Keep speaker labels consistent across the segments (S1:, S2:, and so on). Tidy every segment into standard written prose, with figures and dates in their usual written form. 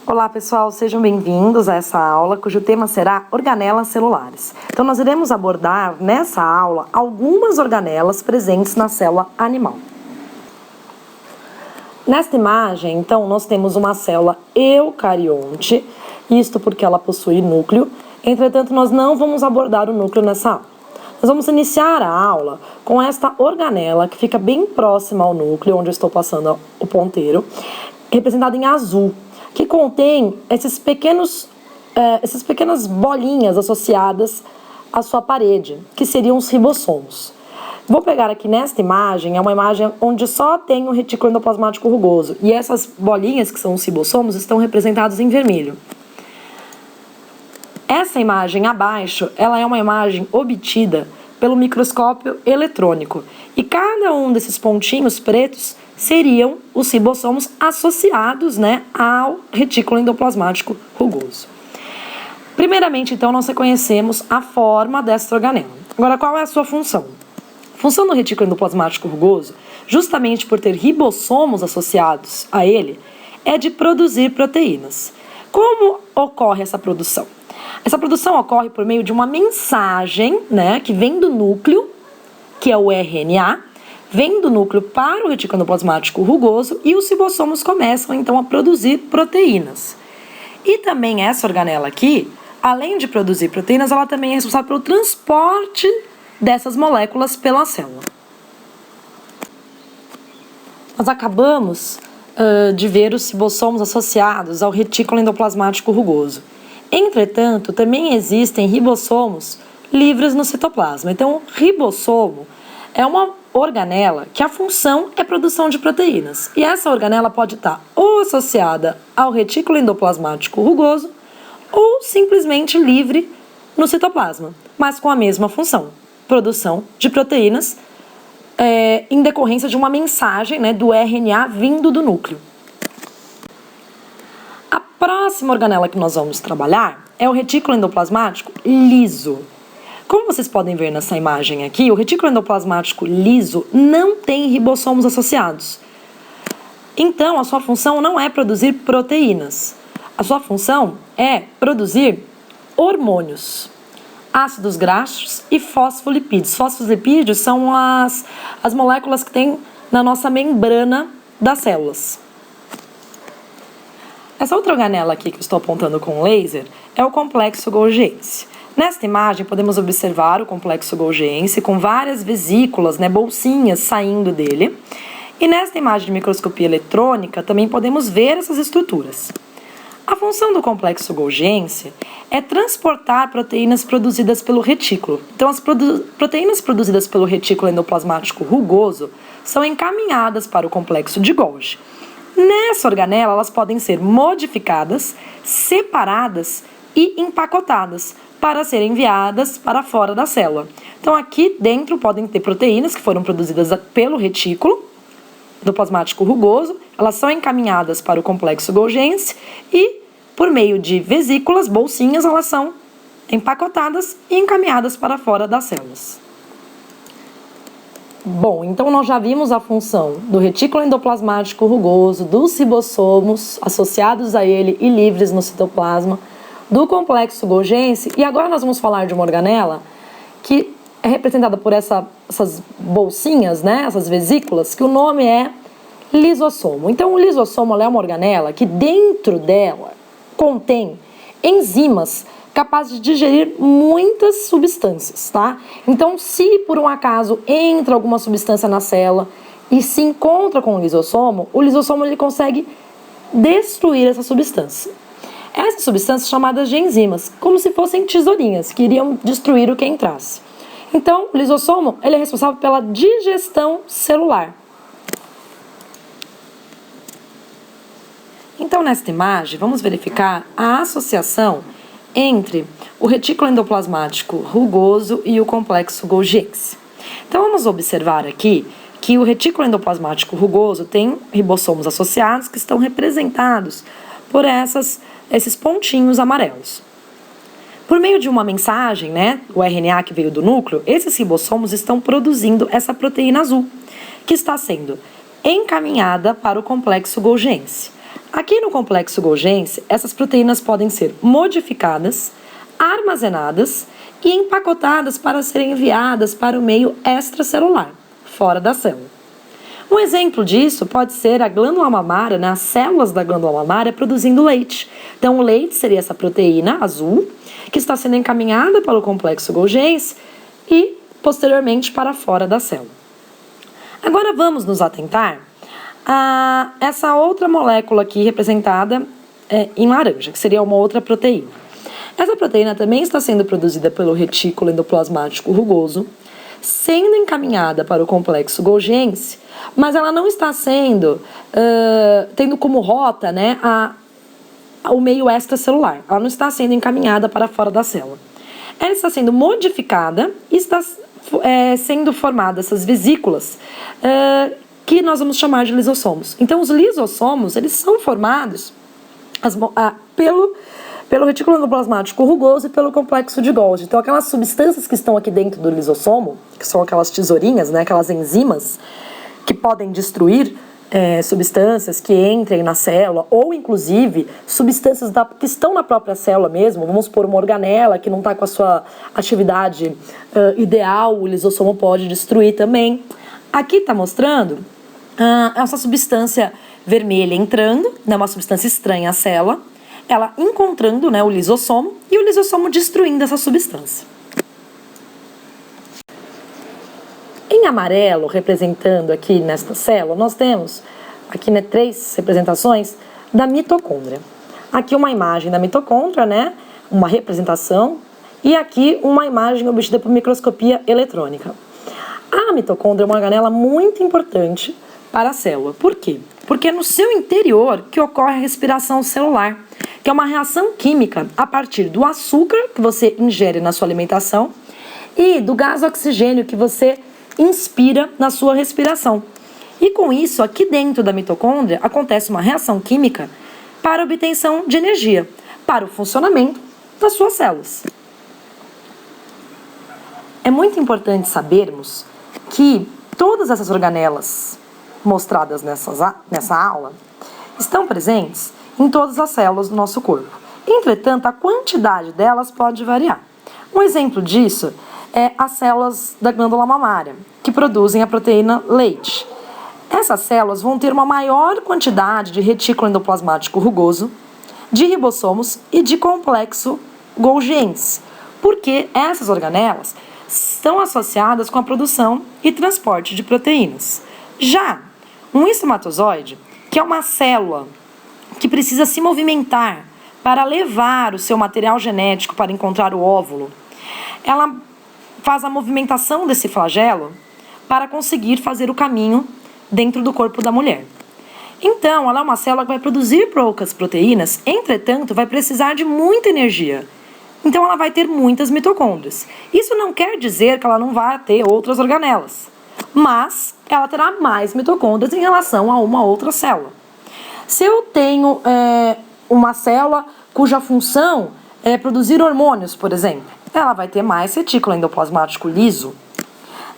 S1: Olá pessoal, sejam bem-vindos a essa aula cujo tema será organelas celulares. Então nós iremos abordar nessa aula algumas organelas presentes na célula animal. Nesta imagem, então, nós temos uma célula eucarionte, isto porque ela possui núcleo, entretanto nós não vamos abordar o núcleo nessa aula. Nós vamos iniciar a aula com esta organela que fica bem próxima ao núcleo, onde eu estou passando o ponteiro, representada em azul, que contém essas pequenas bolinhas associadas à sua parede, que seriam os ribossomos. Vou pegar aqui nesta imagem, é uma imagem onde só tem o retículo endoplasmático rugoso, e essas bolinhas, que são os ribossomos, estão representados em vermelho. Essa imagem abaixo, ela é uma imagem obtida pelo microscópio eletrônico, e cada um desses pontinhos pretos seriam os ribossomos associados, ao retículo endoplasmático rugoso. Primeiramente, então, nós reconhecemos a forma desta organela. Agora, qual é a sua função? A função do retículo endoplasmático rugoso, justamente por ter ribossomos associados a ele, é de produzir proteínas. Como ocorre essa produção? Essa produção ocorre por meio de uma mensagem, que vem do núcleo, que é o RNA, vem do núcleo para o retículo endoplasmático rugoso e os ribossomos começam, então, a produzir proteínas. E também essa organela aqui, além de produzir proteínas, ela também é responsável pelo transporte dessas moléculas pela célula. Nós acabamos de ver os ribossomos associados ao retículo endoplasmático rugoso. Entretanto, também existem ribossomos livres no citoplasma. Então, ribossomo é uma organela que a função é produção de proteínas. E essa organela pode estar ou associada ao retículo endoplasmático rugoso ou simplesmente livre no citoplasma, mas com a mesma função, produção de proteínas em decorrência de uma mensagem do RNA vindo do núcleo. A próxima organela que nós vamos trabalhar é o retículo endoplasmático liso. Como vocês podem ver nessa imagem aqui, o retículo endoplasmático liso não tem ribossomos associados. Então, a sua função não é produzir proteínas. A sua função é produzir hormônios, ácidos graxos e fosfolipídios. Fosfolipídios são as moléculas que tem na nossa membrana das células. Essa outra organela aqui que eu estou apontando com laser é o complexo golgiense. Nesta imagem, podemos observar o complexo golgiense com várias vesículas, bolsinhas saindo dele. E nesta imagem de microscopia eletrônica, também podemos ver essas estruturas. A função do complexo golgiense é transportar proteínas produzidas pelo retículo. Então, as proteínas produzidas pelo retículo endoplasmático rugoso são encaminhadas para o complexo de Golgi. Nessa organela, elas podem ser modificadas, separadas e empacotadas para serem enviadas para fora da célula. Então, aqui dentro podem ter proteínas que foram produzidas pelo retículo endoplasmático rugoso, elas são encaminhadas para o complexo golgiense e, por meio de vesículas, bolsinhas, elas são empacotadas e encaminhadas para fora das células. Bom, então nós já vimos a função do retículo endoplasmático rugoso, dos ribossomos associados a ele e livres no citoplasma, do complexo golgiense, e agora nós vamos falar de uma organela que é representada por essas bolsinhas, essas vesículas, que o nome é lisossomo. Então, o lisossomo é uma organela que dentro dela contém enzimas capazes de digerir muitas substâncias, tá? Então, se por um acaso entra alguma substância na célula e se encontra com o lisossomo ele consegue destruir essa substância. Essas substâncias chamadas de enzimas, como se fossem tesourinhas, que iriam destruir o que entrasse. Então, o lisossomo ele é responsável pela digestão celular. Então, nesta imagem, vamos verificar a associação entre o retículo endoplasmático rugoso e o complexo golgiense. Então, vamos observar aqui que o retículo endoplasmático rugoso tem ribossomos associados que estão representados por esses pontinhos amarelos. Por meio de uma mensagem, o RNA que veio do núcleo, esses ribossomos estão produzindo essa proteína azul, que está sendo encaminhada para o complexo golgiense. Aqui no complexo Golgi, essas proteínas podem ser modificadas, armazenadas e empacotadas para serem enviadas para o meio extracelular, fora da célula. Um exemplo disso pode ser a glândula mamária, né, as células da glândula mamária produzindo leite. Então, o leite seria essa proteína azul que está sendo encaminhada pelo complexo Golgi e, posteriormente, para fora da célula. Agora, vamos nos atentar a essa outra molécula aqui representada em laranja, que seria uma outra proteína. Essa proteína também está sendo produzida pelo retículo endoplasmático rugoso, sendo encaminhada para o complexo Golgi, mas ela não está sendo, tendo como rota, né, o meio extracelular. Ela não está sendo encaminhada para fora da célula. Ela está sendo modificada e está sendo formada essas vesículas que nós vamos chamar de lisossomos. Então, os lisossomos, eles são formados pelo retículo endoplasmático rugoso e pelo complexo de Golgi. Então, aquelas substâncias que estão aqui dentro do lisossomo, que são aquelas tesourinhas, né, aquelas enzimas que podem destruir substâncias que entrem na célula, ou inclusive substâncias que estão na própria célula mesmo. Vamos supor uma organela que não está com a sua atividade ideal, o lisossomo pode destruir também. Aqui está mostrando essa substância vermelha entrando, né, uma substância estranha à célula, ela encontrando, né, o lisossomo e o lisossomo destruindo essa substância. Em amarelo, representando aqui nesta célula, nós temos aqui, né, 3 representações da mitocôndria. Aqui uma imagem da mitocôndria, né, uma representação, e aqui uma imagem obtida por microscopia eletrônica. A mitocôndria é uma organela muito importante para a célula. Por quê? Porque é no seu interior que ocorre a respiração celular, que é uma reação química a partir do açúcar que você ingere na sua alimentação e do gás oxigênio que você inspira na sua respiração. E com isso, aqui dentro da mitocôndria, acontece uma reação química para a obtenção de energia, para o funcionamento das suas células. É muito importante sabermos que todas essas organelas mostradas nessa aula estão presentes em todas as células do nosso corpo. Entretanto, a quantidade delas pode variar. Um exemplo disso é as células da glândula mamária, que produzem a proteína leite. Essas células vão ter uma maior quantidade de retículo endoplasmático rugoso, de ribossomos e de complexo Golgi, porque essas organelas estão associadas com a produção e transporte de proteínas. Já um espermatozoide, que é uma célula que precisa se movimentar para levar o seu material genético para encontrar o óvulo, ela faz a movimentação desse flagelo para conseguir fazer o caminho dentro do corpo da mulher. Então, ela é uma célula que vai produzir poucas proteínas, entretanto, vai precisar de muita energia. Então, ela vai ter muitas mitocôndrias. Isso não quer dizer que ela não vai ter outras organelas, mas ela terá mais mitocôndrias em relação a uma outra célula. Se eu tenho uma célula cuja função é produzir hormônios, por exemplo, ela vai ter mais retículo endoplasmático liso.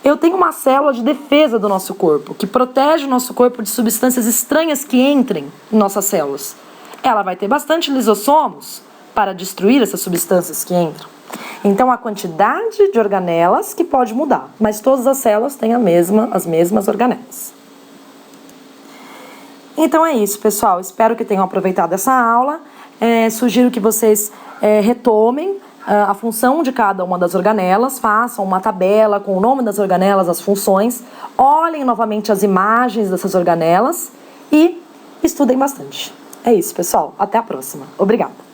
S1: Eu tenho uma célula de defesa do nosso corpo, que protege o nosso corpo de substâncias estranhas que entrem em nossas células. Ela vai ter bastante lisossomos para destruir essas substâncias que entram. Então, a quantidade de organelas que pode mudar, mas todas as células têm as mesmas organelas. Então é isso, pessoal. Espero que tenham aproveitado essa aula. Sugiro que vocês retomem a função de cada uma das organelas, façam uma tabela com o nome das organelas, as funções, olhem novamente as imagens dessas organelas e estudem bastante. É isso, pessoal. Até a próxima. Obrigada.